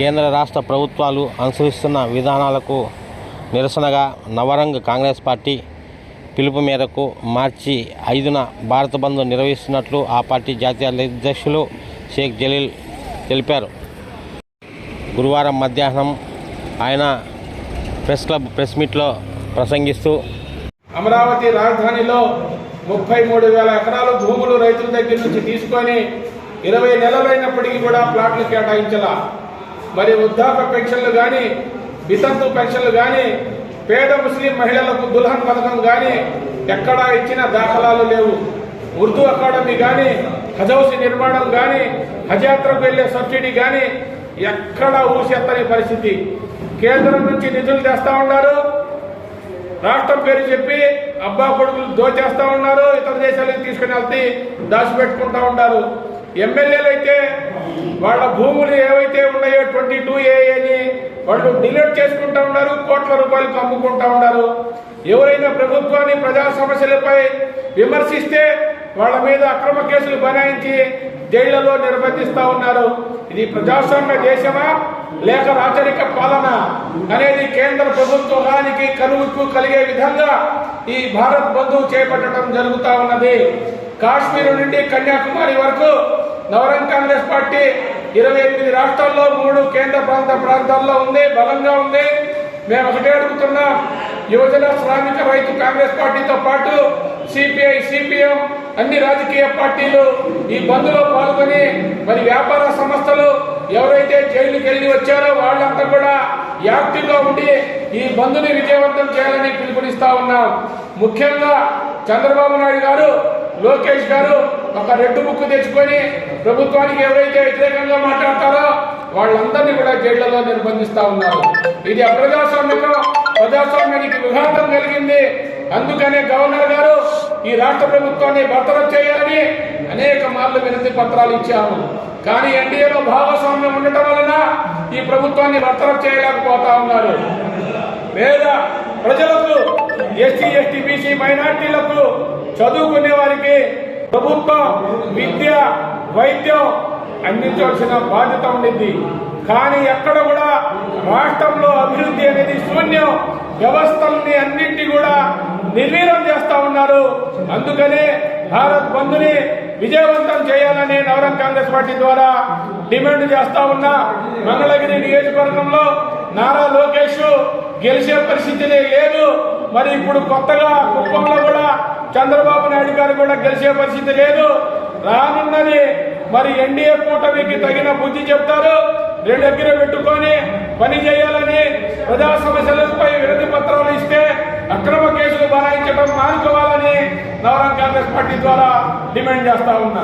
కేంద్ర రాష్ట్ర ప్రభుత్వాలు అనుసరిస్తున్న విధానాలకు నిరసనగా నవరంగ్ కాంగ్రెస్ పార్టీ పిలుపు మేరకు మార్చి 5న భారత బంద్ నిర్వహిస్తున్నట్లు ఆ పార్టీ జాతీయ అధ్యక్షులు షేక్ జలీల్ తెలిపారు. గురువారం మధ్యాహ్నం ఆయన ప్రెస్ క్లబ్ ప్రెస్ మీట్లో ప్రసంగిస్తూ అమరావతి రాజధానిలో 33,000 ఎకరాలు భూములు రైతుల దగ్గర నుంచి తీసుకొని 20 నెలలైనప్పటికీ కూడా ప్లాట్లు కేటాయించాల. మరి వృద్ధాప్య పెన్షన్లు కానీ, వితంతు పెన్షన్లు కానీ, పేద ముస్లిం మహిళలకు దుల్హన్ పథకం కానీ ఎక్కడా ఇచ్చిన దాఖలాలు లేవు. ఉర్దూ అకాడమీ కానీ, హజ్ హౌస్ నిర్మాణం కానీ, హజ్ యాత్రకు వెళ్లే సబ్సిడీ కానీ ఎక్కడా ఊసెత్తని పరిస్థితి. కేంద్రం నుంచి నిధులు తెస్తా ఉన్నారు, రాష్ట్రం పేరు చెప్పి అబ్బా కొడుకులు దోచేస్తా ఉన్నారు, ఇతర దేశాలకు తీసుకుని వెళ్తే దాచిపెట్టుకుంటా ఉన్నారు. ఎమ్మెల్యేలు అయితే వాళ్ళ భూములు ఏవైతే ఉన్నాయో 22A వాళ్ళు డిలీట్ చేసుకుంటా ఉన్నారు, కోట్ల రూపాయలకు అమ్ముకుంటా ఉన్నారు. ఎవరైనా ప్రభుత్వాన్ని ప్రజా సమస్యలపై విమర్శిస్తే వాళ్ళ మీద అక్రమ కేసులు బనాయించి జైళ్లలో నిర్బంధిస్తా ఉన్నారు. ఇది ప్రజాస్వామ్య దేశమా లేక రాచరిక పాలన అనేది కేంద్ర ప్రభుత్వానికి కనువిప్పు కలిగే విధంగా ఈ భారత్ బంద్ చేపట్టడం జరుగుతూ ఉన్నది. కాశ్మీర్ నుండి కన్యాకుమారి వరకు నవరంగ్ కాంగ్రెస్ పార్టీ 28 రాష్ట్రాల్లో 3 కేంద్ర ప్రాంతాల్లో ఉంది, బలంగా ఉంది. మేము ఒకటే అడుగుతున్నాం, యువజన శ్రామిక రైతు కాంగ్రెస్ పార్టీతో పాటు సిపిఐ, సిపిఎం అన్ని రాజకీయ పార్టీలు ఈ బంద్లో పాల్గొని మరి వ్యాపార సంస్థలు ఎవరైతే జైలుకి వెళ్ళి వచ్చారో వాళ్ళంతా కూడా యాక్టివ్గా ఉండి ఈ బంద్ని విజయవంతం చేయాలని పిలుపునిస్తా ఉన్నాం. ముఖ్యంగా చంద్రబాబు నాయుడు గారు, లోకేష్ గారు ఒక రెడ్ బుక్ తెచ్చుకొని ప్రభుత్వానికి ఎవరైతే వ్యతిరేకంగా మాట్లాడతారో వాళ్ళందరినీ కూడా జైళ్లలో నిర్బంధిస్తా ఉన్నారు. ఇది అప్రజాస్వామ్యం, ప్రజాస్వామ్యానికి విఘాతం కలిగింది. అందుకనే గవర్నర్ గారు ఈ రాష్ట్ర ప్రభుత్వాన్ని బర్తరఫ్ చేయాలని అనేక మార్లు వినతి పత్రాలు ఇచ్చాము. కానీ ఎన్డీఏలో భాగస్వామ్యం ఉండటం వలన ఈ ప్రభుత్వాన్ని బర్తరఫ్ చేయలేకపోతా ఉన్నారు. పేద ప్రజలకు, ఎస్సీ, ఎస్టీ, బీసీ మైనార్టీలకు, చదువుకునే వారికి ప్రభుత్వం విద్య, వైద్యం అందించవలసిన బాధ్యత ఉండింది. కానీ ఎక్కడ కూడా రాష్ట్రంలో అభివృద్ధి అనేది శూన్యం. వ్యవస్థల్ని అన్నింటి కూడా నిర్వీర్యం చేస్తా ఉన్నారు. అందుకనే భారత్ బంద్ని విజయవంతం చేయాలని నవరంగ్ కాంగ్రెస్ పార్టీ ద్వారా డిమాండ్ చేస్తా ఉన్నా. మంగళగిరి నియోజకవర్గంలో నారా లోకేష్ గెలిచే పరిస్థితి లేదు. మరి ఇప్పుడు కొత్తగా కుప్పంలో కూడా చంద్రబాబు నాయుడు గారు కూడా గెలిచే పరిస్థితి లేదు. రానున్నది మరి ఎన్డీఏ కూటమికి తగిన బుద్ధి చెప్తారు. రెండు దగ్గర పెట్టుకొని పని చేయాలని, ప్రజా సమస్యలపై వినతి పత్రాలు ఇస్తే అక్రమ కేసులు బనాయించడం మానుకోవాలని నవరంగ్ కాంగ్రెస్ పార్టీ ద్వారా డిమాండ్ చేస్తా ఉన్నా.